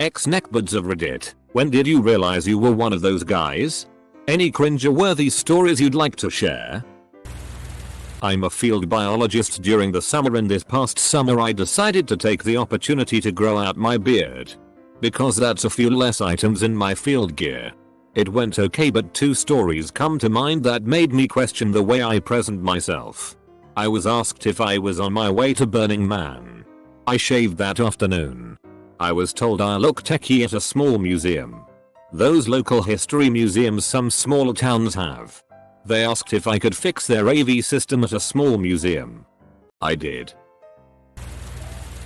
Ex-neckbeards of Reddit, when did you realize you were one of those guys? Any cringe-worthy stories you'd like to share? I'm a field biologist during the summer, and this past summer I decided to take the opportunity to grow out my beard. Because that's a few less items in my field gear. It went okay, but two stories come to mind that made me question the way I present myself. I was asked if I was on my way to Burning Man. I shaved that afternoon. I was told I look techie at a small museum. Those local history museums some small towns have. They asked if I could fix their AV system at a small museum. I did.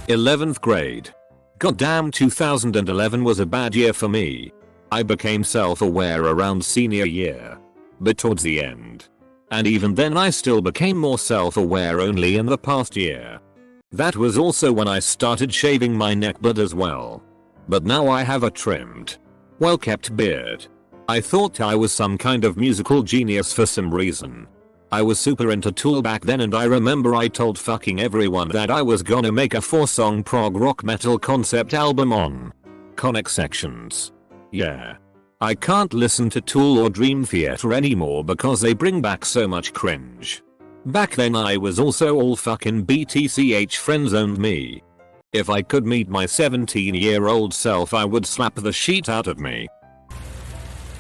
11th grade. Goddamn, 2011 was a bad year for me. I became self-aware around senior year. But towards the end. And even then I still became more self-aware only in the past year. That was also when I started shaving my neckbeard as well. But now I have a trimmed, well-kept beard. I thought I was some kind of musical genius for some reason. I was super into Tool back then, and I remember I told fucking everyone that I was gonna make a 4-song prog rock metal concept album on Conic Sections. Yeah. I can't listen to Tool or Dream Theater anymore because they bring back so much cringe. Back then I was also all fucking BTCH friend-zoned me. If I could meet my 17-year-old self, I would slap the shit out of me.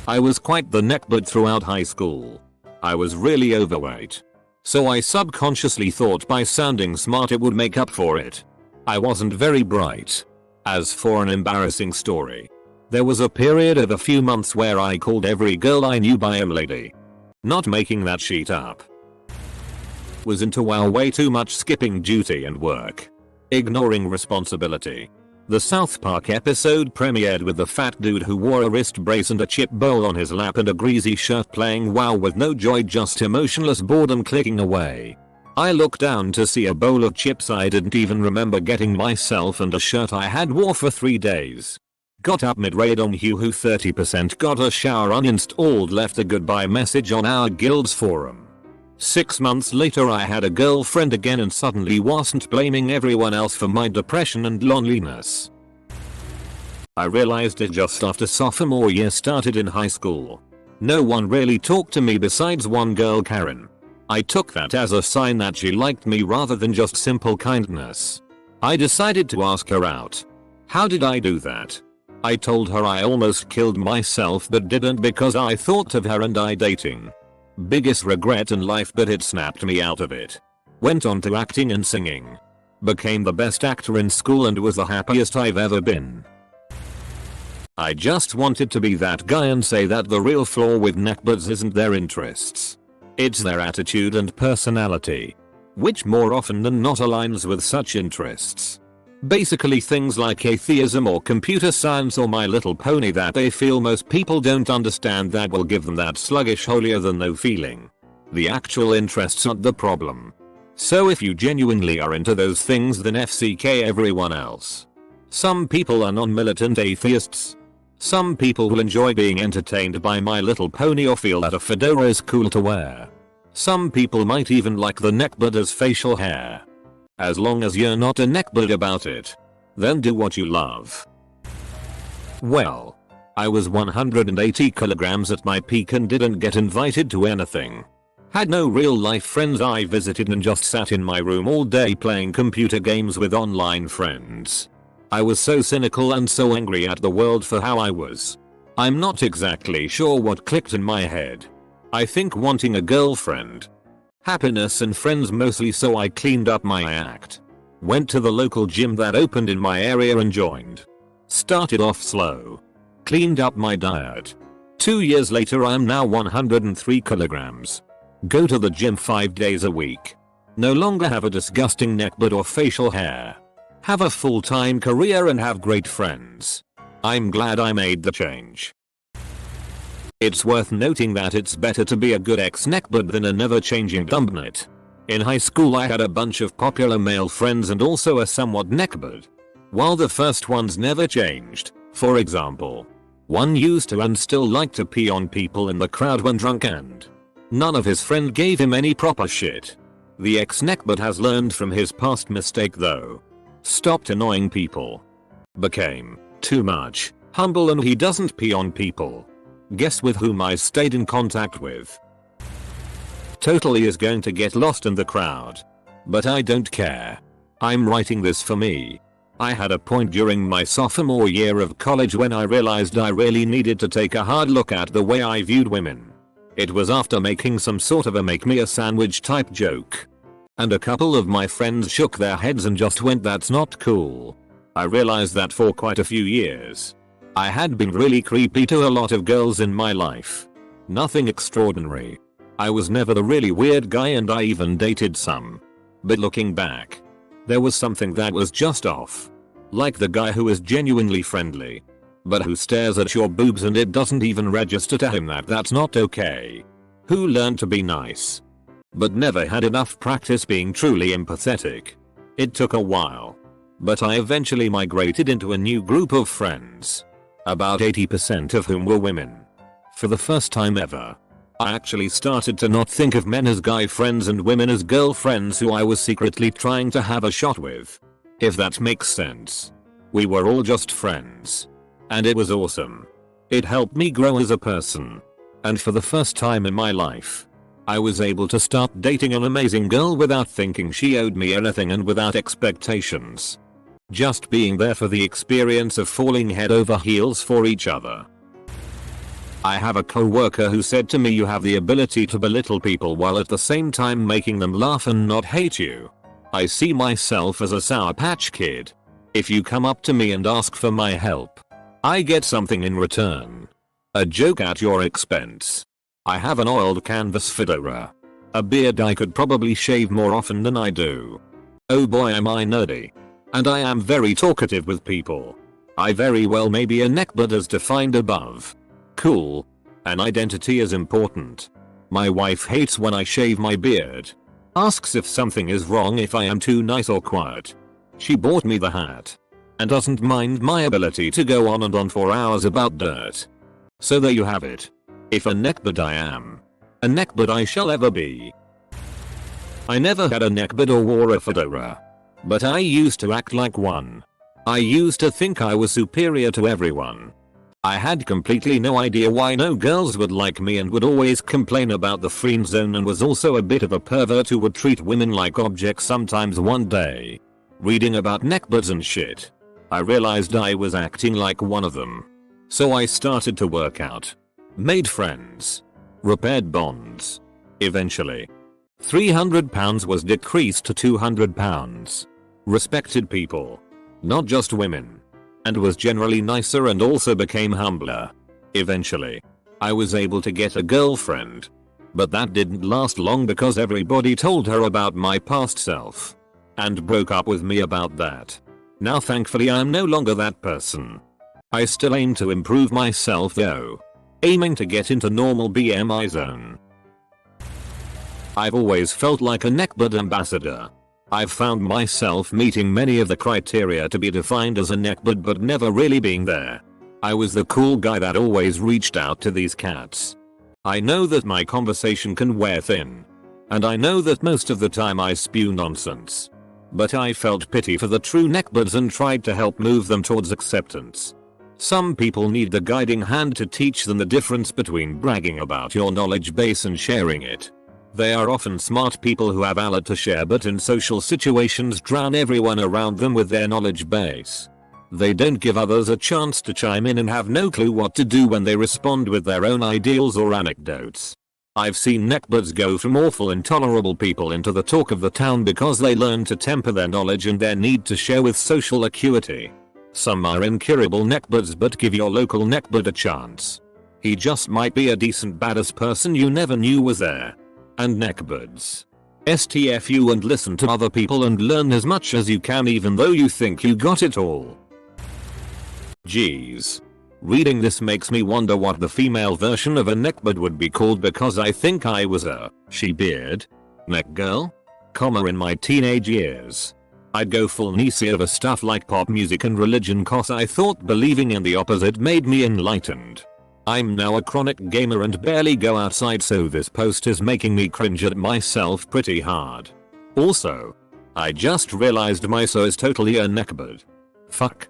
I was quite the neckbeard throughout high school. I was really overweight. So I subconsciously thought by sounding smart it would make up for it. I wasn't very bright. As for an embarrassing story. There was a period of a few months where I called every girl I knew by MacLeod. Not making that shit up. Was into WoW way too much, skipping duty and work. Ignoring responsibility. The South Park episode premiered with the fat dude who wore a wrist brace and a chip bowl on his lap and a greasy shirt playing WoW with no joy, just emotionless boredom clicking away. I looked down to see a bowl of chips I didn't even remember getting myself and a shirt I had wore for 3 days. Got up mid-raid on Hugh, who 30% got a shower uninstalled, left a goodbye message on our guild's forum. 6 months later I had a girlfriend again and suddenly wasn't blaming everyone else for my depression and loneliness. I realized it just after sophomore year started in high school. No one really talked to me besides one girl, Karen. I took that as a sign that she liked me rather than just simple kindness. I decided to ask her out. How did I do that? I told her I almost killed myself but didn't because I thought of her and I dating. Biggest regret in life, but it snapped me out of it. Went on to acting and singing. Became the best actor in school and was the happiest I've ever been. I just wanted to be that guy and say that the real flaw with neckbeards isn't their interests. It's their attitude and personality. Which more often than not aligns with such interests. Basically things like atheism or computer science or My Little Pony that they feel most people don't understand, that will give them that sluggish holier than thou feeling. The actual interests aren't the problem. So if you genuinely are into those things, then FCK everyone else. Some people are non-militant atheists. Some people will enjoy being entertained by My Little Pony or feel that a fedora is cool to wear. Some people might even like the neckbeard as facial hair. As long as you're not a neckbeard about it, then do what you love. Well, I was 180 kilograms at my peak and didn't get invited to anything. Had no real life friends I visited and just sat in my room all day playing computer games with online friends. I was so cynical and so angry at the world for how I was. I'm not exactly sure what clicked in my head. I think wanting a girlfriend. Happiness and friends mostly, so I cleaned up my act. Went to the local gym that opened in my area and joined. Started off slow. Cleaned up my diet. 2 years later I'm now 103 kilograms. Go to the gym 5 days a week. No longer have a disgusting neckbeard or facial hair. Have a full-time career and have great friends. I'm glad I made the change. It's worth noting that it's better to be a good ex-neckbeard than a never-changing dumbnut. In high school I had a bunch of popular male friends and also a somewhat neckbeard. While the first ones never changed, for example, one used to and still liked to pee on people in the crowd when drunk, and none of his friends gave him any proper shit. The ex-neckbeard has learned from his past mistake though. Stopped annoying people. Became Too much, humble, and he doesn't pee on people. Guess with whom I stayed in contact with. Totally is going to get lost in the crowd. But I don't care. I'm writing this for me. I had a point during my sophomore year of college when I realized I really needed to take a hard look at the way I viewed women. It was after making some sort of a make me a sandwich type joke. And a couple of my friends shook their heads and just went, "That's not cool." I realized that for quite a few years, I had been really creepy to a lot of girls in my life. Nothing extraordinary. I was never the really weird guy, and I even dated some. But looking back, there was something that was just off. Like the guy who is genuinely friendly, but who stares at your boobs and it doesn't even register to him that that's not okay. Who learned to be nice, but never had enough practice being truly empathetic. It took a while, but I eventually migrated into a new group of friends, about 80% of whom were women. For the first time ever, I actually started to not think of men as guy friends and women as girlfriends who I was secretly trying to have a shot with. If that makes sense. We were all just friends. And it was awesome. It helped me grow as a person. And for the first time in my life, I was able to start dating an amazing girl without thinking she owed me anything and without expectations. Just being there for the experience of falling head over heels for each other. I have a coworker who said to me, "You have the ability to belittle people while at the same time making them laugh and not hate you. I see myself as a Sour Patch Kid. If you come up to me and ask for my help, I get something in return. A joke at your expense. I have an oiled canvas fedora. A beard I could probably shave more often than I do. Oh boy, am I nerdy. And I am very talkative with people. I very well may be a neckbeard as defined above. Cool. An identity is important. My wife hates when I shave my beard. Asks if something is wrong if I am too nice or quiet. She bought me the hat. And doesn't mind my ability to go on and on for hours about dirt. So there you have it. If a neckbeard I am, a neckbeard I shall ever be. I never had a neckbeard or wore a fedora. But I used to act like one. I used to think I was superior to everyone. I had completely no idea why no girls would like me and would always complain about the friend zone, and was also a bit of a pervert who would treat women like objects sometimes. One day, reading about neckbeards and shit, I realized I was acting like one of them. So I started to work out. Made friends. Repaired bonds. Eventually, 300 pounds was decreased to 200 pounds. Respected people. Not just women. And was generally nicer and also became humbler. Eventually, I was able to get a girlfriend. But that didn't last long because everybody told her about my past self. And broke up with me about that. Now thankfully I'm no longer that person. I still aim to improve myself though. Aiming to get into normal BMI zone. I've always felt like a neckbeard ambassador. I've found myself meeting many of the criteria to be defined as a neckbeard but never really being there. I was the cool guy that always reached out to these cats. I know that my conversation can wear thin. And I know that most of the time I spew nonsense. But I felt pity for the true neckbeards and tried to help move them towards acceptance. Some people need the guiding hand to teach them the difference between bragging about your knowledge base and sharing it. They are often smart people who have a lot to share, but in social situations drown everyone around them with their knowledge base. They don't give others a chance to chime in and have no clue what to do when they respond with their own ideals or anecdotes. I've seen neckbeards go from awful intolerable people into the talk of the town because they learn to temper their knowledge and their need to share with social acuity. Some are incurable neckbeards, but give your local neckbeard a chance. He just might be a decent badass person you never knew was there. And neckbeards. STFU and listen to other people and learn as much as you can even though you think you got it all. Jeez. Reading this makes me wonder what the female version of a neckbeard would be called, because I think I was a she-beard neck girl, in my teenage years. I'd go full Nietzsche over stuff like pop music and religion cause I thought believing in the opposite made me enlightened. I'm now a chronic gamer and barely go outside, so this post is making me cringe at myself pretty hard. Also, I just realized my so is totally a neckbeard. Fuck.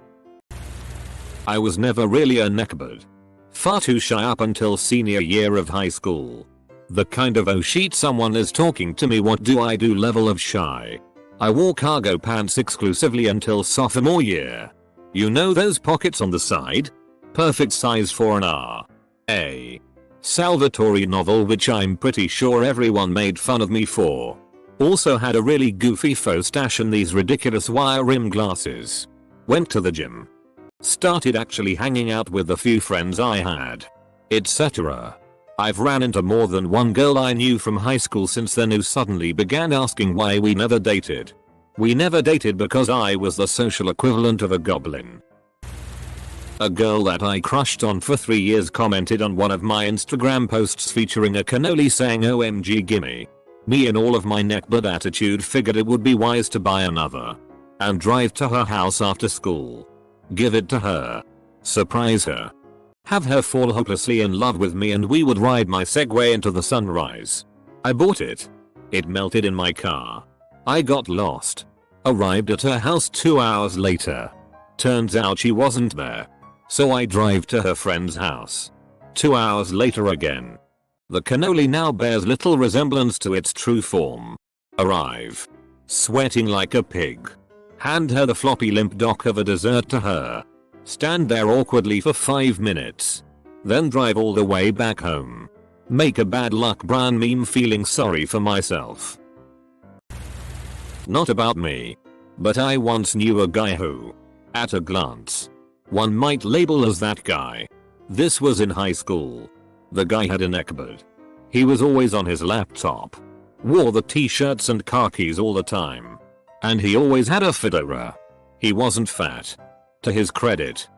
I was never really a neckbeard. Far too shy up until senior year of high school. The kind of oh shit someone is talking to me what do I do level of shy. I wore cargo pants exclusively until sophomore year. You know those pockets on the side? Perfect size for an R.A. Salvatore novel which I'm pretty sure everyone made fun of me for. Also had a really goofy faux stash and these ridiculous wire rim glasses. Went to the gym. Started actually hanging out with the few friends I had. Etc. I've ran into more than one girl I knew from high school since then who suddenly began asking why we never dated. We never dated because I was the social equivalent of a goblin. A girl that I crushed on for 3 years commented on one of my Instagram posts featuring a cannoli saying OMG gimme. Me in all of my neckbeard attitude figured it would be wise to buy another. And drive to her house after school. Give it to her. Surprise her. Have her fall hopelessly in love with me and we would ride my Segway into the sunrise. I bought it. It melted in my car. I got lost. Arrived at her house 2 hours later. Turns out she wasn't there. So I drive to her friend's house. 2 hours later again. The cannoli now bears little resemblance to its true form. Arrive. Sweating like a pig. Hand her the floppy limp dock of a dessert to her. Stand there awkwardly for 5 minutes. Then drive all the way back home. Make a bad luck Brian meme feeling sorry for myself. Not about me. But I once knew a guy who, at a glance, one might label as that guy. This was in high school. The guy had a neckbeard. He was always on his laptop. Wore the t-shirts and khakis all the time. And he always had a fedora. He wasn't fat. To his credit.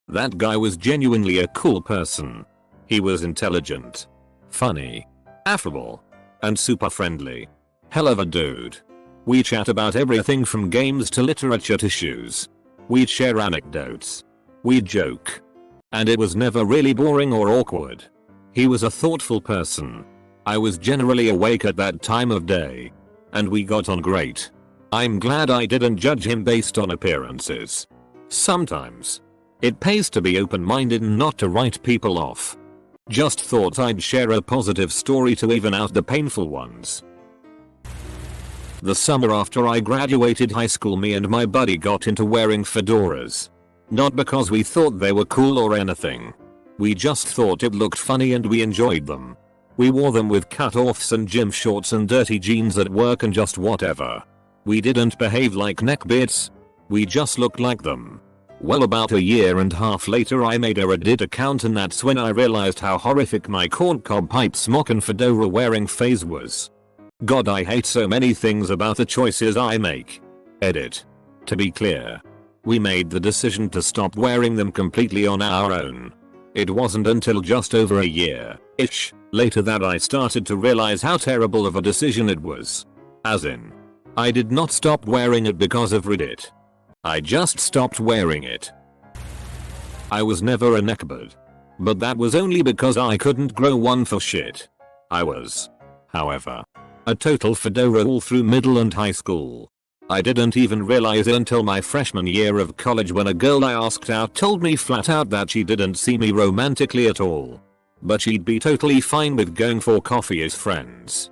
That guy was genuinely a cool person. He was intelligent. Funny. Affable. And super friendly. Hell of a dude. We chat about everything from games to literature to shoes. We'd share anecdotes. We'd joke. And it was never really boring or awkward. He was a thoughtful person. I was generally awake at that time of day. And we got on great. I'm glad I didn't judge him based on appearances. Sometimes. It pays to be open-minded and not to write people off. Just thought I'd share a positive story to even out the painful ones. The summer after I graduated high school me and my buddy got into wearing fedoras. Not because we thought they were cool or anything. We just thought it looked funny and we enjoyed them. We wore them with cut-offs and gym shorts and dirty jeans at work and just whatever. We didn't behave like neckbeards. We just looked like them. Well, about a year and a half later I made a Reddit account and that's when I realized how horrific my corncob pipe smock and fedora wearing phase was. God, I hate so many things about the choices I make. Edit. To be clear. We made the decision to stop wearing them completely on our own. It wasn't until just over a year-ish later that I started to realize how terrible of a decision it was. As in, I did not stop wearing it because of Reddit. I just stopped wearing it. I was never a neckbeard. But that was only because I couldn't grow one for shit. I was, however, a total fedora all through middle and high school. I didn't even realize it until my freshman year of college when a girl I asked out told me flat out that she didn't see me romantically at all. But she'd be totally fine with going for coffee as friends.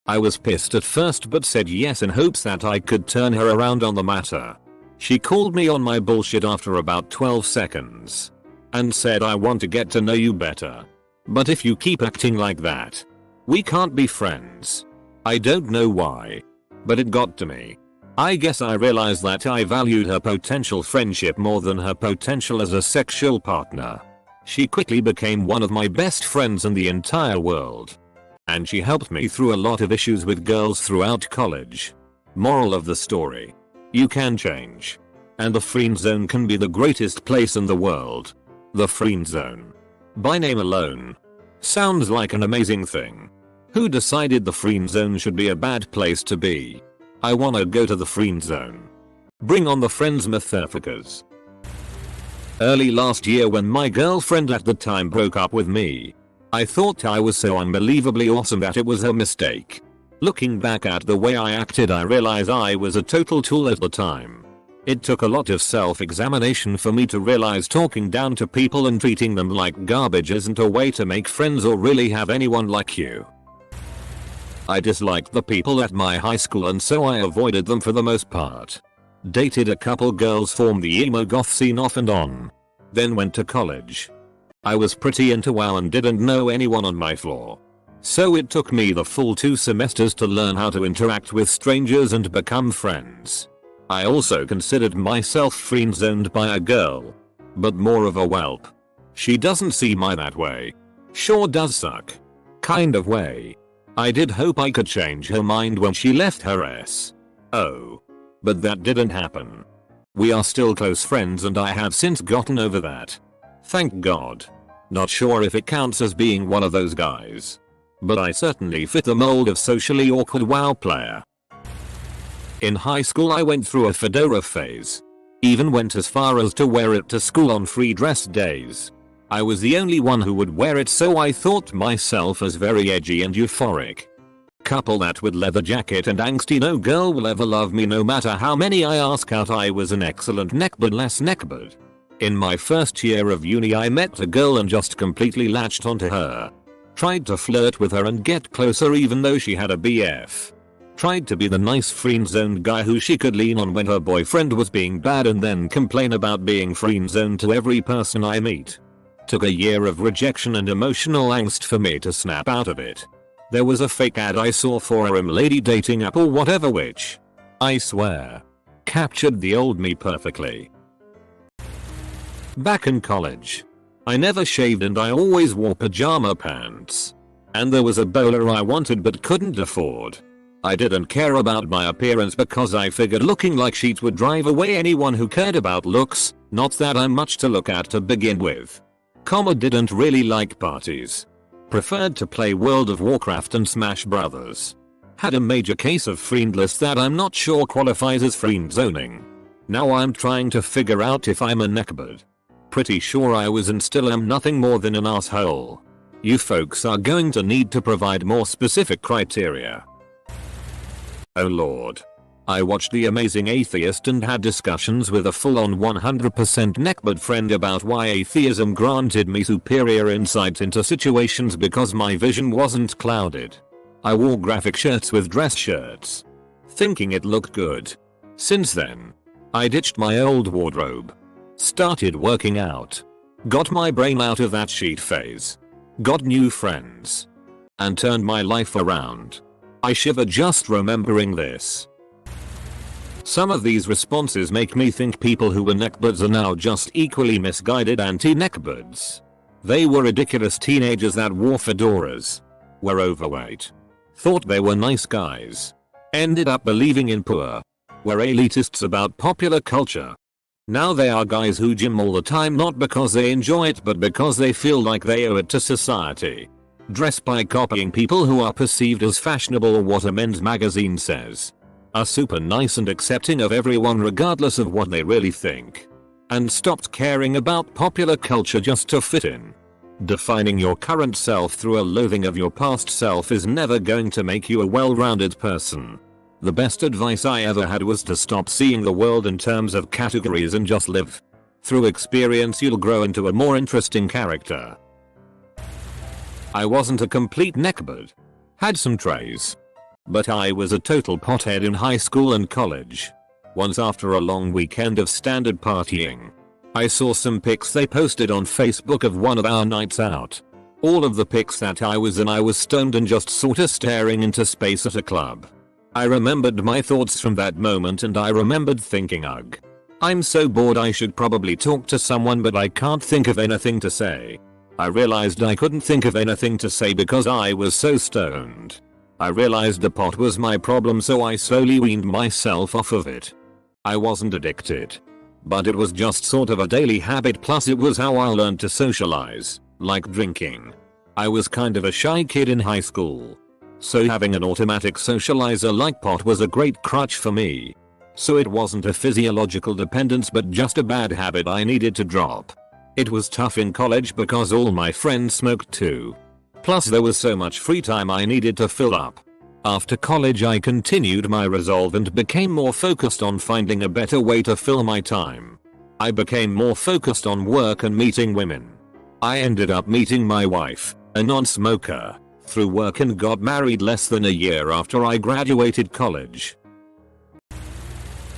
I was pissed at first but said yes in hopes that I could turn her around on the matter. She called me on my bullshit after about 12 seconds. And said I want to get to know you better. But if you keep acting like that, we can't be friends. I don't know why. But it got to me. I guess I realized that I valued her potential friendship more than her potential as a sexual partner. She quickly became one of my best friends in the entire world. And she helped me through a lot of issues with girls throughout college. Moral of the story. You can change. And the friend zone can be the greatest place in the world. The friend zone. By name alone. Sounds like an amazing thing. Who decided the friend zone should be a bad place to be? I wanna go to the friend zone. Bring on the friends motherfuckers. Early last year when my girlfriend at the time broke up with me, I thought I was so unbelievably awesome that it was her mistake. Looking back at the way I acted I realize I was a total tool at the time. It took a lot of self-examination for me to realize talking down to people and treating them like garbage isn't a way to make friends or really have anyone like you. I disliked the people at my high school and so I avoided them for the most part. Dated a couple girls, formed the emo goth scene off and on. Then went to college. I was pretty into WoW and didn't know anyone on my floor. So it took me the full 2 semesters to learn how to interact with strangers and become friends. I also considered myself friend-zoned by a girl. But more of a whelp. She doesn't see me that way. Sure does suck. Kind of way. I did hope I could change her mind when she left her ass. Oh. But that didn't happen. We are still close friends and I have since gotten over that. Thank God. Not sure if it counts as being one of those guys. But I certainly fit the mold of socially awkward WoW player. In high school I went through a fedora phase. Even went as far as to wear it to school on free dress days. I was the only one who would wear it, so I thought myself as very edgy and euphoric. Couple that with leather jacket and angsty no girl will ever love me no matter how many I ask out. I was an excellent neckbeard-less neckbeard. In my first year of uni I met a girl and just completely latched onto her. Tried to flirt with her and get closer even though she had a BF. Tried to be the nice friend-zoned guy who she could lean on when her boyfriend was being bad and then complain about being friend-zoned to every person I meet. Took a year of rejection and emotional angst for me to snap out of it. There was a fake ad I saw for a lady dating app or whatever which, I swear, captured the old me perfectly. Back in college. I never shaved and I always wore pajama pants. And there was a bowler I wanted but couldn't afford. I didn't care about my appearance because I figured looking like shit would drive away anyone who cared about looks, not that I'm much to look at to begin with. Didn't really like parties. Preferred to play World of Warcraft and Smash Brothers. Had a major case of friendless that I'm not sure qualifies as friend zoning. Now I'm trying to figure out if I'm a neckbeard. Pretty sure I was and still am nothing more than an asshole. You folks are going to need to provide more specific criteria. Oh lord. I watched The Amazing Atheist and had discussions with a full-on 100% neckbeard friend about why atheism granted me superior insight into situations because my vision wasn't clouded. I wore graphic shirts with dress shirts, thinking it looked good. Since then, I ditched my old wardrobe. Started working out. Got my brain out of that sheet phase. Got new friends. And turned my life around. I shiver just remembering this. Some of these responses make me think people who were neckbeards are now just equally misguided anti-neckbeards. They were ridiculous teenagers that wore fedoras, were overweight, thought they were nice guys, ended up believing in poor, were elitists about popular culture. Now they are guys who gym all the time not because they enjoy it but because they feel like they owe it to society. Dress by copying people who are perceived as fashionable or what a men's magazine says. Are super nice and accepting of everyone regardless of what they really think. And stopped caring about popular culture just to fit in. Defining your current self through a loathing of your past self is never going to make you a well-rounded person. The best advice I ever had was to stop seeing the world in terms of categories and just live. Through experience you'll grow into a more interesting character. I wasn't a complete neckbeard. Had some trays. But I was a total pothead in high school and college. Once after a long weekend of standard partying, I saw some pics they posted on Facebook of one of our nights out. All of the pics that I was in I was stoned and just sorta staring into space at a club. I remembered my thoughts from that moment and I remembered thinking ugh. I'm so bored I should probably talk to someone but I can't think of anything to say. I realized I couldn't think of anything to say because I was so stoned. I realized the pot was my problem so I slowly weaned myself off of it. I wasn't addicted. But it was just sort of a daily habit plus it was how I learned to socialize, like drinking. I was kind of a shy kid in high school. So having an automatic socializer like pot was a great crutch for me. So it wasn't a physiological dependence but just a bad habit I needed to drop. It was tough in college because all my friends smoked too. Plus there was so much free time I needed to fill up. After college I continued my resolve and became more focused on finding a better way to fill my time. I became more focused on work and meeting women. I ended up meeting my wife, a non-smoker, through work and got married less than a year after I graduated college.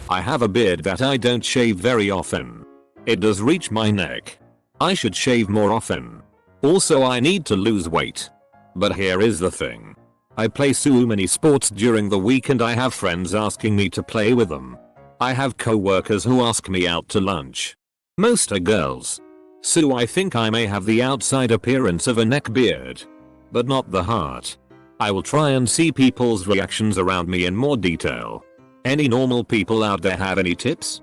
I have a beard that I don't shave very often. It does reach my neck. I should shave more often. Also I need to lose weight. But here is the thing. I play so many sports during the week and I have friends asking me to play with them. I have co-workers who ask me out to lunch. Most are girls. So I think I may have the outside appearance of a neckbeard. But not the heart. I will try and see people's reactions around me in more detail. Any normal people out there have any tips?